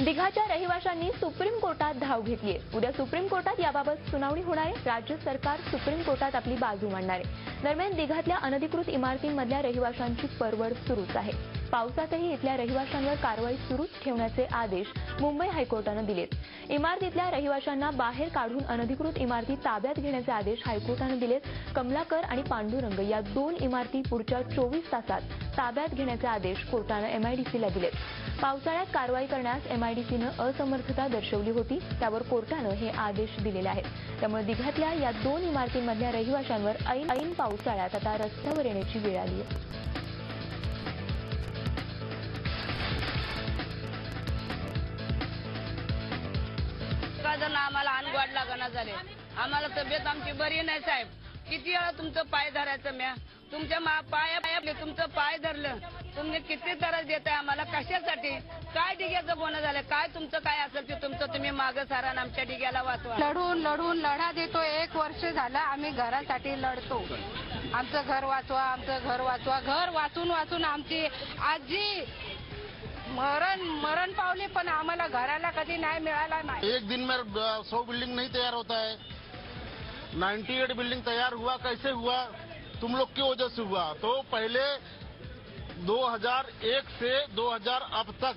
दिघाच्या रहिवाशांनी सुप्रीम कोर्टात धाव घेतली आहे। उद्या सुप्रीम कोर्टात याबाबत सुनावणी होणार आहे। राज्य सरकार सुप्रीम कोर्टात आपली बाजू मांडणार आहे। दरम्यान दिघातल्या अनधिकृत इमारतींमधल्या रहिवाशांची परवड सुरूच आहे। पावसातही इथल्या रहिवाशांवर कारवाई सुरूच ठेवण्याचे आदेश मुंबई हायकोर्टाने दिलेत। इमारतीतल्या रहिवाशांना बाहेर काढून अनधिकृत इमारती ताब्यात घेण्याचे आदेश हायकोर्टाने दिलेत। कमलाकर आणि पांडुरंग या दोन इमारती पुढच्या 24 तासात ताब्यात घेण्याचे आदेश कोर्टाने एमआयडीसीला दिलेत। पावसाळ्यात कारवाई करण्यास एमआयडीसीने असमर्थता दर्शवली होती, त्यावर कोर्टाने हे आदेश दिलेले आहेत। त्यामुळे दिघातल्या या दोन इमारतींमधल्या रहिवाशांवर ऐन पावसाळ्यात आता रस्त्यावर येण्याची वेळ आली आहे। आम्हाला अनगोड लागना झाले। आम्हाला तब्येत आमची बरी नाही साहेब। किती वेळा तुमचं पाय धरायचं म्या, तुमच्या पाय तुमचं पाय धरलं, तुम्ही किती त्रास देताय आम्हाला, कशासाठी? काय डिग्याचं बोलणं झालं? काय तुमचं काय असेल ते तुमचं तुम्ही मागं सारा आमच्या डिग्याला वाचवा। लढून लढा देतो। 1 वर्ष झालं आम्ही घरासाठी लढतो। आमचं घर वाचवा, आमचं घर वाचवा। घर वाचून आमची आजी मरण पावली, पण आम्हाला घराला कधी नाही मिळाला नाही। एक दिन में 100 बिल्डिंग नहीं तैयार होता है। 98 बिल्डिंग तैयार हुआ, कैसे हुआ? तुम लोग की वजह से हुआ। तो पहले 2001 से 2000 अब तक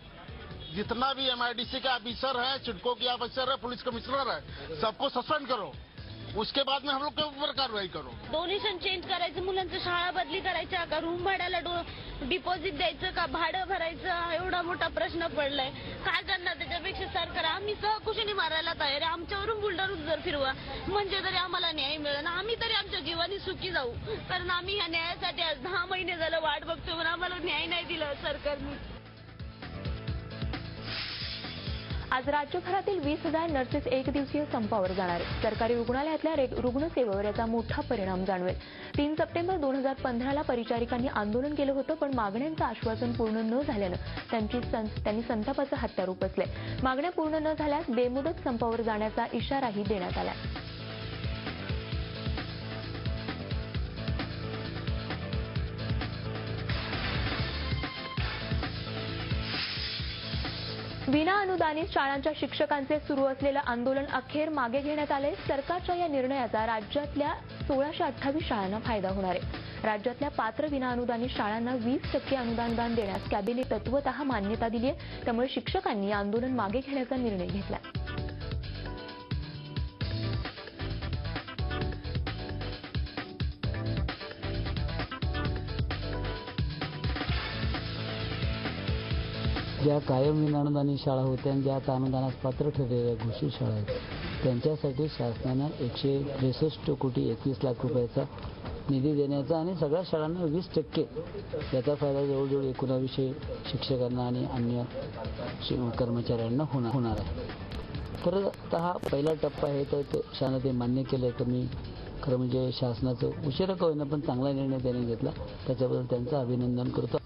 जितना भी एमआईडीसी के ऑफिसर है, सिडको के ऑफिसर है, पुलिस कमिश्नर है, सबको सस्पेंड करो। उसके बाद में हम लोग के ऊपर कार्रवाई करो। डोनेशन चेंज करायचं, मुलांचं शाळा बदली करायच्या का, रूम भाड्याला डिपॉझिट द्यायचं का, भाडं भरायचं, एवढा मोठा प्रश्न पडलाय। काय करणार त्याच्यापेक्षा सरकार आम्ही सहकुशीने मारायला तयार आहे। आमच्यावरून बुलडोजर जर फिरवा म्हणजे तरी आम्हाला न्याय मिळेल, आम्ही तरी आमच्या जीवानी सुखी जाऊ। कारण आम्ही ह्या न्यायासाठी आज 10 महिने झालं वाट बघतोय, पण आम्हाला न्याय नाही दिला सरकारने। आज राज्यभरातील 20,000 नर्सेस 1 दिवसीय संपावर जाणार आहेत। सरकारी रुग्णालयातल्या रुग्णसेवेवर याचा मोठा परिणाम जाणवेल। 3 सप्टेंबर 2015ला परिचारिकांनी आंदोलन केलं होतं, पण मागण्यांचं आश्वासन पूर्ण न झाल्यानं त्यांनी संतापाचं हत्यार उपसलंय। मागण्या पूर्ण न झाल्यास बेमुदत संपावर जाण्याचा इशाराही देण्यात आलाय। विना अनुदानित शाळांच्या शिक्षकांचे सुरू असलेलं आंदोलन अखेर मागे घेण्यात आले। सरकारच्या या निर्णयाचा राज्यातल्या 1628 शाळांना फायदा होणार आहे। राज्यातल्या पात्र विना अनुदानित शाळांना 20% अनुदान देण्यास कॅबिनेट तत्वतः मान्यता दिली आहे। त्यामुळे शिक्षकांनी आंदोलन मागे घेण्याचा निर्णय घेतला। ज्या कायम विनाअनुदानित शाळा होत्या आणि ज्या आता अनुदानास पात्र ठरलेल्या घोषित शाळा आहेत, त्यांच्यासाठी शासनानं 163 कोटी 21 लाख रुपयाचा निधी देण्याचा आणि सगळ्या शाळांना 20% याचा फायदा जवळजवळ 1900 शिक्षकांना आणि अन्य कर्मचाऱ्यांना होणार आहे। तर आता हा पहिला टप्पा आहे, तर शासनाने ते मान्य केलं। तर मी खरं म्हणजे शासनाचं उशिरा का होईना पण चांगला निर्णय त्यांनी घेतला, त्याच्याबद्दल त्यांचं अभिनंदन करतो।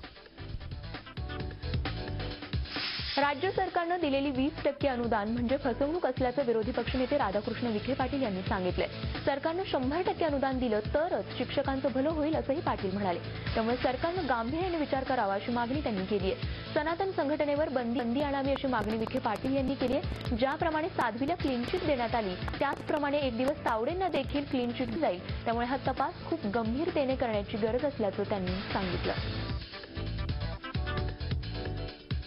राज्य सरकारनं दिलेली 20% अनुदान म्हणजे फसवणूक असल्याचं विरोधी पक्षनेते राधाकृष्ण विखे पाटील यांनी सांगितलंय। सरकारनं 100% अनुदान दिलं तरच शिक्षकांचं भलं होईल असंही पाटील म्हणाले। त्यामुळे सरकारनं गांभीर्याने विचार करावा अशी मागणी त्यांनी केली आहे। सनातन संघटनेवर बंदी आणावी अशी मागणी विखे पाटील यांनी केली आहे। ज्याप्रमाणे साध्वीला क्लीन चिट देण्यात आली, त्याचप्रमाणे एक दिवस तावडेंना देखील क्लीन चिट जाईल। त्यामुळे हा तपास खूप गंभीरतेने करण्याची गरज असल्याचं त्यांनी सांगितलं।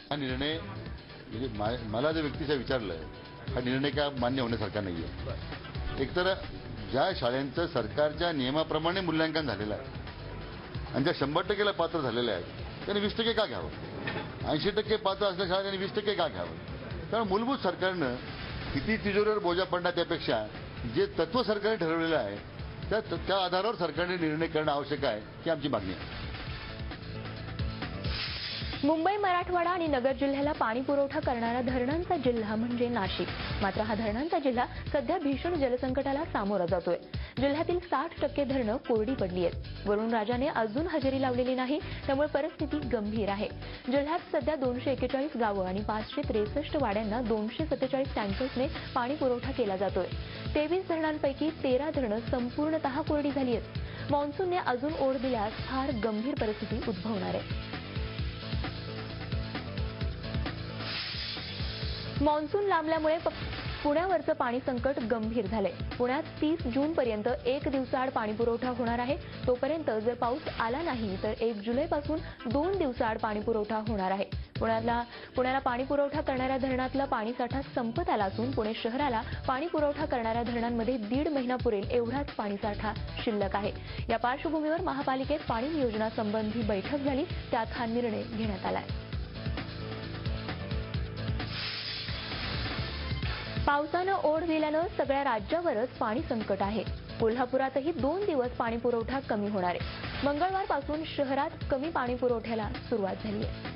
हा निर्णय म्हणजे मला जर व्यक्तीचा विचारलं, हा निर्णय काय मान्य होण्यासारखा नाही आहे। एकतर ज्या शाळांचं सरकारच्या नियमाप्रमाणे मूल्यांकन झालेलं आहे आणि ज्या 100%ला पात्र झालेल्या आहेत, त्यांनी 20% का घ्यावं? 80% पात्र असलेल्या शाळा त्यांनी 20% का घ्यावं? त्यामुळे मूलभूत सरकारनं किती तिजोरीवर बोजा पडणार त्यापेक्षा जे तत्व सरकारने ठरवलेलं आहे त्या आधारावर सरकारने निर्णय करणं आवश्यक आहे, ही आमची मागणी आहे। मुंबई, मराठवाडा आणि नगर जिल्ह्याला पाणी पुरवठा करणारा धरणांचा जिल्हा म्हणजे नाशिक। मात्र हा धरणांचा जिल्हा सध्या भीषण जलसंकटाला सामोरा जातोय। जिल्ह्यातील 60% धरणं कोरडी पडली आहेत। वरुण राजाने अजून हजेरी लावलेली नाही, त्यामुळे परिस्थिती गंभीर आहे। जिल्ह्यात सध्या 241 गावं आणि 563 वाड्यांना 247 टँकर्सने पाणी पुरवठा केला जातोय। 23 धरणांपैकी 13 धरणं संपूर्णतः कोरडी झाली आहेत। मॉन्सूनने अजून ओढ दिल्यास फार गंभीर परिस्थिती उद्भवणार आहे। मान्सून लांबल्यामुळे पुण्यावरचं पाणी संकट गंभीर झालंय. पुण्यात 30 जूनपर्यंत 1 दिवसाआड पाणी पुरवठा होणार आहे. तोपर्यंत जर पाऊस आला नाही तर 1 जुलैपासून 2 दिवसाआड पाणी पुरवठा होणार आहे. पुण्याला पाणी पुरवठा करणाऱ्या धरणातला पाणीसाठा संपत आला असून पुणे शहराला पाणी पुरवठा करणाऱ्या धरणांमध्ये 1.5 महिना पुरेल एवढाच पाणीसाठा शिल्लक आहे. या पार्श्वभूमीवर महापालिकेत पाणी नियोजनासंबंधी बैठक झाली. त्यात हा निर्णय घेण्यात आलाय. पावसानं ओढ दिल्यानं सगळ्या राज्यावरच पाणी संकट आहे. कोल्हापुरातही 2 दिवस पाणी पुरवठा कमी होणार आहे. मंगळवारपासून शहरात कमी पाणी पुरवठ्याला सुरुवात झाली आहे.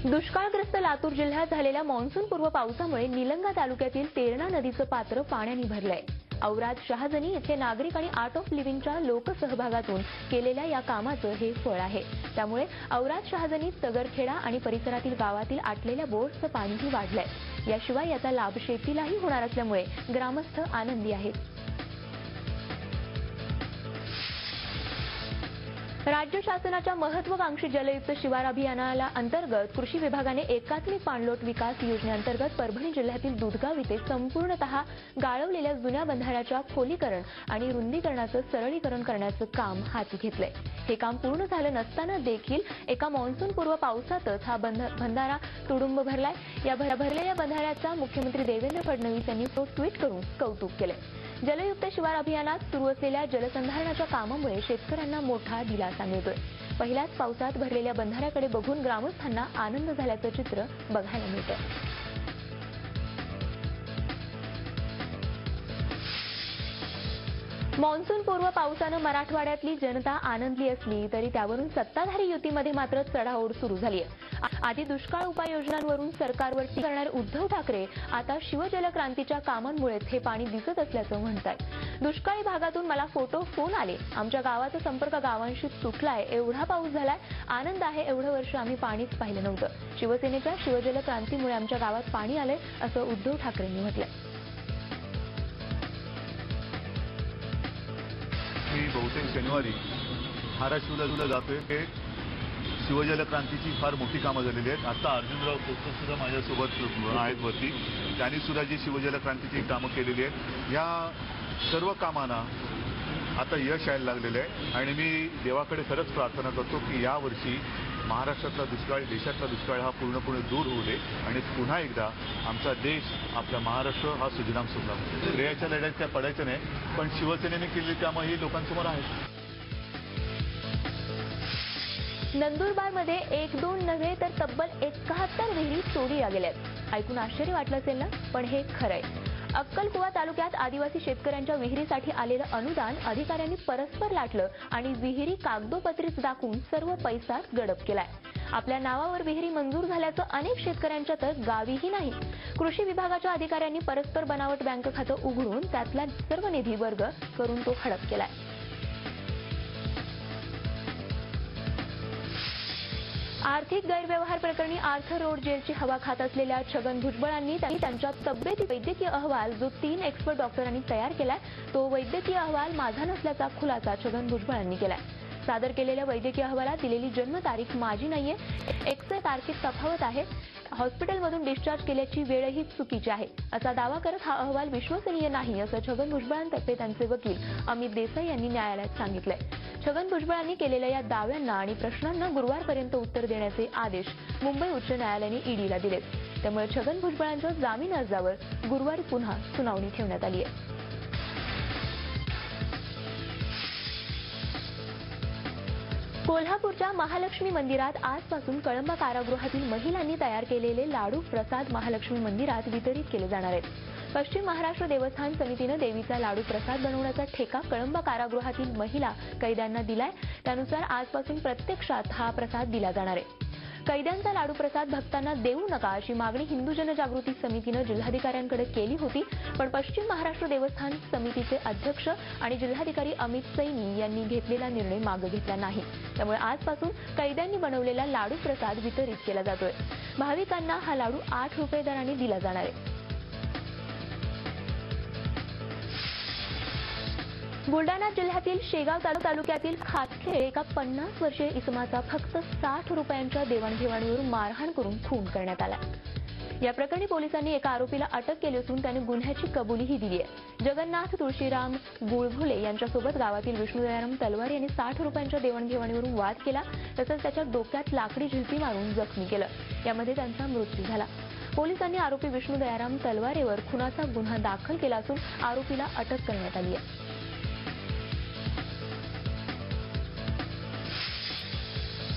दुष्काळग्रस्त लातूर जिल्ह्यात झालेल्या मान्सूनपूर्व पावसामुळे निलंगा तालुक्यातील तेरणा नदीचं पात्र पाण्याने भरलंय. औराद शहाजनी इथे नागरिक आणि आर्ट ऑफ लिव्हिंगच्या लोकसहभागातून केलेल्या या कामाचं हे फळ आहे. त्यामुळे औराद शहाजनी, तगरखेडा आणि परिसरातील गावातील आटलेल्या बोर्डचं पाणीही वाढलंय. याशिवाय याचा लाभ शेतीलाही होणार असल्यामुळे ग्रामस्थ आनंदी आहेत. राज्य शासनाच्या महत्वाकांक्षी जलयुक्त शिवार अभियानाला अंतर्गत कृषी विभागाने एकात्मिक पाणलोट विकास योजनेअंतर्गत परभणी जिल्ह्यातील दुधगाव इथे संपूर्णतः गाळवलेल्या जुन्या बंधाऱ्याच्या खोलीकरण आणि रुंदीकरणाचं सरळीकरण करण्याचं काम हाती घेतलंय. हे काम पूर्ण झालं नसताना देखील एका मान्सूनपूर्व पावसातच हा बंधारा तुडुंब भरलाय. या भरलेल्या बंधाऱ्याचा मुख्यमंत्री देवेंद्र फडणवीस यांनी ट्विट करून कौतुक केलंय. जलयुक्त शिवार अभियानात सुरू असलेल्या जलसंधारणाच्या कामामुळे शेतकऱ्यांना मोठा दिलासा मिळतोय. पहिल्याच पावसात भरलेल्या बंधाऱ्याकडे बघून ग्रामस्थांना आनंद झाल्याचं चित्र बघायला मिळतंय. मान्सूनपूर्व पावसानं मराठवाड्यातली जनता आनंदली असली तरी त्यावरून सत्ताधारी युतीमध्ये मात्र चढाओढ सुरू झाली आहे. आधी दुष्काळ उपाययोजनांवरून सरकारवर टीका करणारे उद्धव ठाकरे आता शिवजलक्रांतीच्या कामांमुळेच हे पाणी दिसत असल्याचं म्हणतात. दुष्काळी भागातून मला फोन आले. आमच्या गावाचा संपर्क गावांशी तुटलाय. एवढा पाऊस झालाय. आनंद आहे. एवढं वर्ष आम्ही पाणीच पाहिलं नव्हतं. शिवसेनेच्या शिवजलक्रांतीमुळे आमच्या गावात पाणी आलंय असं उद्धव ठाकरेंनी म्हटलंय. मी बहुतेक शनिवारी धाराशिवला जातोय. हे शिवजलक्रांतीची फार मोठी कामं झालेली आहेत. आता अर्जुनराव खोतकर सुद्धा माझ्यासोबत आहेत वरती. त्यांनी सुद्धा जी शिवजलक्रांतीची कामं केलेली आहेत. या सर्व कामांना आता यश यायला लागलेलं आहे आणि मी देवाकडे खरंच प्रार्थना करतो की यावर्षी महाराष्ट्रातला दुष्काळ, देशातला दुष्काळ हा पूर्णपणे दूर होऊ दे आणि पुन्हा एकदा आमचा देश, आपला महाराष्ट्र हा सुजलाम सुफलाम. रेयाच्या लढ्यात काय पडायचं नाही, पण शिवसेनेने केलेली कामं ही लोकांसमोर आहेत. नंदुरबारमध्ये 1-2 नव्हे तर तब्बल 71 विहिरी चोरीला गेल्यात. ऐकून आश्चर्य वाटलं असेल ना, पण हे खरंय. अक्कलकुवा तालुक्यात आदिवासी शेतकऱ्यांच्या विहिरीसाठी आलेलं अनुदान अधिकाऱ्यांनी परस्पर लाटलं आणि विहिरी कागदोपत्रीच दाखवून सर्व पैसा गडप केलाय. आपल्या नावावर विहिरी मंजूर झाल्याचं अनेक शेतकऱ्यांच्या तर गावीही नाही. कृषी विभागाच्या अधिकाऱ्यांनी परस्पर बनावट बँक खातं उघडून त्यातला सर्व निधी वर्ग करून तो हडप केलाय. आर्थिक गैरव्यवहार प्रकरणी आर्थर रोड जेलची हवा खात असलेल्या छगन भुजबळांनी त्यांच्या तब्येती वैद्यकीय अहवाल जो 3 एक्सपर्ट डॉक्टरांनी तयार केलाय तो वैद्यकीय अहवाल माझा नसल्याचा खुलासा छगन भुजबळांनी केलाय. सादर केलेल्या वैद्यकीय अहवालात दिलेली जन्मतारीख माझी नाहीये. एक्स तारखेत तफावत आहे. हॉस्पिटलमधून डिस्चार्ज केल्याची वेळही चुकीची आहे असा दावा करत हा अहवाल विश्वसनीय नाही असं छगन भुजबळांतर्फे त्यांचे वकील अमित देसाई यांनी न्यायालयात सांगितलंय. छगन भुजबळांनी केलेल्या या दाव्यांना आणि प्रश्नांना गुरुवारपर्यंत उत्तर देण्याचे आदेश मुंबई उच्च न्यायालयाने ईडीला दिलेत. त्यामुळे छगन भुजबळांच्या जामीन अर्जावर गुरुवारी पुन्हा सुनावणी ठेवण्यात आली आहे. कोल्हापूरच्या महालक्ष्मी मंदिरात आजपासून कळंबा कारागृहातील महिलांनी तयार केलेले लाडू प्रसाद महालक्ष्मी मंदिरात वितरित केले जाणार आहेत. पश्चिम महाराष्ट्र देवस्थान समितीनं देवीचा लाडू प्रसाद बनवण्याचा ठेका कळंबा कारागृहातील महिला कैद्यांना दिलाय. त्यानुसार आजपासून प्रत्यक्षात हा प्रसाद दिला जाणार आहे. कैद्यांचा लाडू प्रसाद भक्तांना देऊ नका अशी मागणी हिंदू जनजागृती समितीनं जिल्हाधिकाऱ्यांकडे केली होती. पण पश्चिम महाराष्ट्र देवस्थान समितीचे अध्यक्ष आणि जिल्हाधिकारी अमित सैनी यांनी घेतलेला निर्णय मागे घेतला नाही. त्यामुळे आजपासून कैद्यांनी बनवलेला लाडू प्रसाद वितरित केला जातोय. भाविकांना हा लाडू 8 रुपये दराने दिला जाणार आहे. बुलढाणा जिल्ह्यातील शेगाव तालुक्यातील खातखेड एका 50 वर्षीय इसमाचा फक्त 60 रुपयांच्या देवाणघेवाणीवरून मारहाण करून खून करण्यात आला. या प्रकरणी पोलिसांनी एका आरोपीला अटक केली असून त्याने गुन्ह्याची कबुलीही दिली आहे. जगन्नाथ तुळशीराम गुळभुले यांच्यासोबत गावातील विष्णुदयाराम तलवार यांनी 60 रुपयांच्या देवाणघेवाणीवरून वाद केला. तसंच त्याच्या डोक्यात लाकडी झिळपी मारून जखमी केलं. यामध्ये त्यांचा मृत्यू झाला. पोलिसांनी आरोपी विष्णुदयाराम तलवारेवर खुनाचा गुन्हा दाखल केला असून आरोपीला अटक करण्यात आली आहे.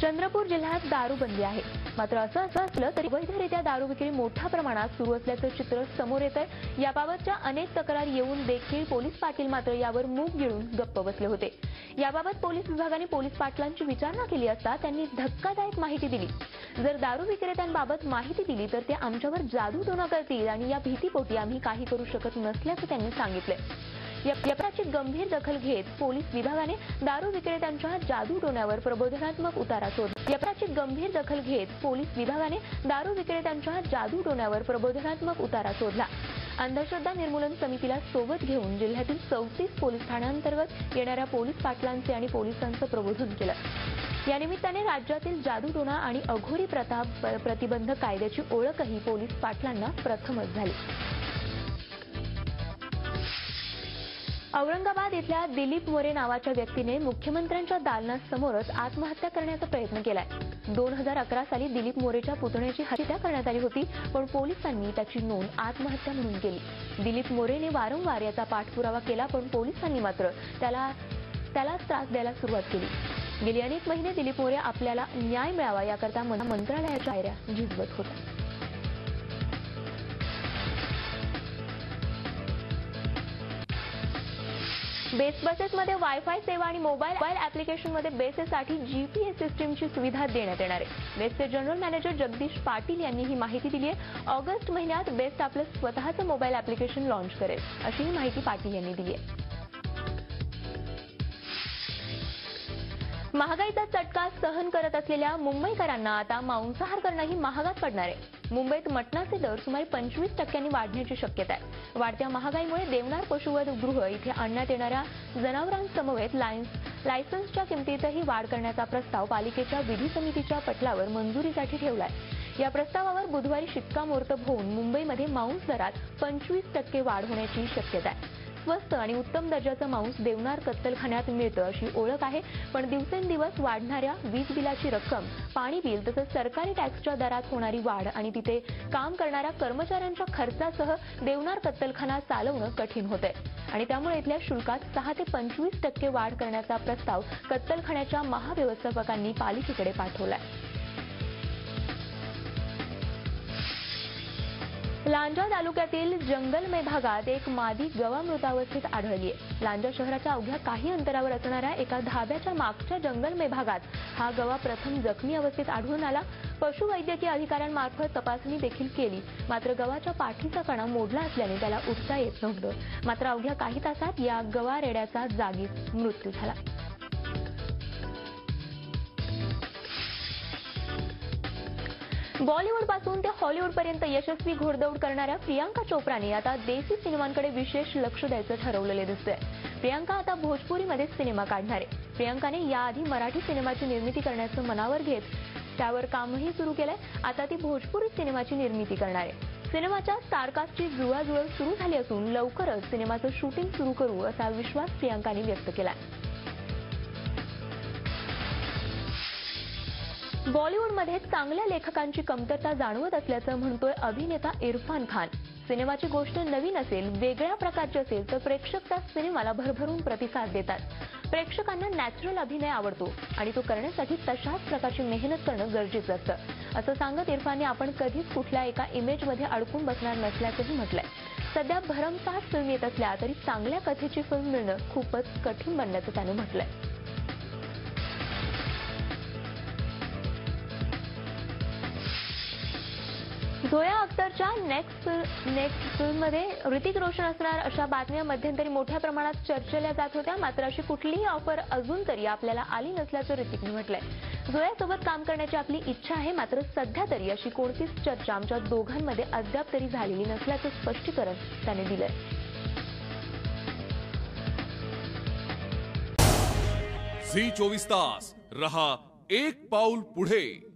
चंद्रपूर जिल्ह्यात दारूबंदी आहे. मात्र असं असलं तरी अवैधरित्या दारू विक्री मोठ्या प्रमाणात सुरू असल्याचं चित्र समोर येतंय. याबाबतच्या अनेक तक्रारी येऊन देखील पोलीस पाटील मात्र यावर मूग गिळून गप्प बसले होते. याबाबत पोलीस विभागाने पोलीस पाटलांची विचारणा केली असता त्यांनी धक्कादायक माहिती दिली. जर दारू विक्रेत्यांबाबत माहिती दिली तर ते आमच्यावर जादूटोणा करतील आणि या भीतीपोटी आम्ही काही करू शकत नसल्याचं त्यांनी सांगितलं. या प्रकाराची गंभीर दखल घेत पोलीस विभागाने दारू विक्रेत्यांच्या जादूटोण्यावर प्रबोधनात्मक उतारा शोधला. या प्रकाराची गंभीर दखल घेत पोलीस विभागाने दारू विक्रेत्यांच्या जादूटोण्यावर प्रबोधनात्मक उतारा शोधला. अंधश्रद्धा निर्मूलन समितीला सोबत घेऊन जिल्ह्यातील 34 पोलीस ठाण्यांतर्गत येणाऱ्या पोलीस पाटलांचे आणि पोलिसांचं प्रबोधन केलं. या निमित्ताने राज्यातील जादूटोणा आणि अघोरी प्रथा प्रतिबंध कायद्याची ओळखही पोलीस पाटलांना प्रथमच झाली. औरंगाबाद इथल्या दिलीप मोरे नावाच्या व्यक्तीने मुख्यमंत्र्यांच्या दालनासमोरच आत्महत्या करण्याचा प्रयत्न केलाय. 2011 साली दिलीप मोरेच्या पुतण्याची हत्या करण्यात आली होती, पण पोलिसांनी त्याची नोंद आत्महत्या म्हणून केली. दिलीप मोरेने वारंवार याचा पाठपुरावा केला, पण पोलिसांनी मात्र त्याला त्रास द्यायला सुरुवात केली. गेली अनेक महिने दिलीप मोरे आपल्याला न्याय मिळावा याकरता मंत्रालयाच्या पायऱ्या झिजवत होता. बेस्ट बसेसमध्ये वायफाय सेवा आणि मोबाईल ऍप्लिकेशनमध्ये बेसेससाठी जीपीएस सिस्टीमची सुविधा देण्यात येणार आहे. बेस्टचे जनरल मॅनेजर जगदीश पाटील यांनी ही माहिती दिली आहे. ऑगस्ट महिन्यात बेस्ट आपलं स्वतःचं मोबाईल ऍप्लिकेशन लॉन्च करेल, अशी माहिती पाटील यांनी दिली आहे. महागाईचा चटका सहन करत असलेल्या मुंबईकरांना आता मांसाहार करणंही महागात पडणार आहे. मुंबईत मटणाचे दर सुमारे 25% वाढण्याची शक्यता आहे. वाढत्या महागाईमुळे देवनार पशुवध गृह इथे आणण्यात येणाऱ्या जनावरांसमवेत लायसन्सच्या किमतीतही वाढ करण्याचा प्रस्ताव पालिकेच्या विधी समितीच्या पटलावर मंजुरीसाठी ठेवला आहे. या प्रस्तावावर बुधवारी शिक्कामोर्तब होऊन मुंबईमध्ये मांस दरात 25% वाढ होण्याची शक्यता आहे. स्वस्त आणि उत्तम दर्जाचं मांस देवनार कत्तलखान्यात मिळतं अशी ओळख आहे, पण दिवसेंदिवस वाढणाऱ्या वीज बिलाची रक्कम, पाणी बिल तसंच सरकारी टॅक्सच्या दरात होणारी वाढ आणि तिथे काम करणाऱ्या कर्मचाऱ्यांच्या खर्चासह देवनार कत्तलखाना चालवणं कठीण होतंय आणि त्यामुळे इथल्या शुल्कात 6 ते 25% वाढ करण्याचा प्रस्ताव कत्तलखान्याच्या महाव्यवस्थापकांनी पालिकेकडे पाठवलाय. लांजा तालुक्यातील जंगलमय भागात एक मादी गवा मृतावस्थेत आढळली आहे. लांजा शहराच्या अवघ्या काही अंतरावर असणाऱ्या एका धाब्याच्या मागच्या जंगलमय भागात हा गवा प्रथम जखमी अवस्थेत आढळून आला. पशुवैद्यकीय अधिकाऱ्यांमार्फत तपासणी देखील केली, मात्र गवाच्या पाठीचा कणा मोडला असल्याने त्याला उठता येत नव्हतं. मात्र अवघ्या काही तासात या गवा रेड्याचा जागीच मृत्यू झाला. बॉलिवूड पासून ते हॉलिवूड पर्यंत यशस्वी घोडदौड करणाऱ्या प्रियांका चोप्राने आता देसी सिनेमांकडे विशेष लक्ष द्यायचं ठरवलेलं दिसतंय. प्रियांका आता भोजपुरीमध्ये सिनेमा काढणार आहे. प्रियांकाने याआधी मराठी सिनेमाची निर्मिती करण्याचं मनावर घेत त्यावर कामही सुरू केलंय. आता ती भोजपुरी सिनेमाची निर्मिती करणार आहे. सिनेमाच्या स्टारकास्टची जुळवाजुळव सुरू झाली असून लवकरच सिनेमाचं शूटिंग सुरू करू असा विश्वास प्रियांकाने व्यक्त केला. बॉलिवूडमध्ये चांगल्या लेखकांची कमतरता जाणवत असल्याचं म्हणतोय अभिनेता इरफान खान. सिनेमाची गोष्ट नवीन असेल, वेगळ्या प्रकारची असेल तर प्रेक्षक त्या सिनेमाला भरभरून प्रतिसाद देतात. प्रेक्षकांना नॅचरल अभिनय आवडतो आणि तो करण्यासाठी तशाच प्रकारची मेहनत करणं गरजेचं असतं असं सांगत इरफानने आपण कधीच कुठल्या एका इमेजमध्ये अडकून बसणार नसल्याचंही म्हटलंय. सध्या भरमसाठ फिल्म येत असल्या तरी चांगल्या कथेची फिल्म मिळणं खूपच कठीण बनल्याचं त्यानं म्हटलंय. झोया अख्तरच्या नेक्स्ट फिल्ममध्ये ऋतिक रोशन असणार अशा बातम्या मध्यंतरी मोठ्या प्रमाणात चर्चेल्या जात होत्या. मात्र अशी कुठलीही ऑफर अजून तरी आपल्याला आली नसल्याचं ऋतिकने म्हटलंय. झोयासोबत काम करण्याची आपली इच्छा आहे, मात्र सध्या तरी अशी कोणतीच चर्चा आमच्या दोघांमध्ये अद्याप तरी झालेली नसल्याचं स्पष्टीकरण त्याने दिलंय. झी 24 तास रहा एक पाऊल पुढे.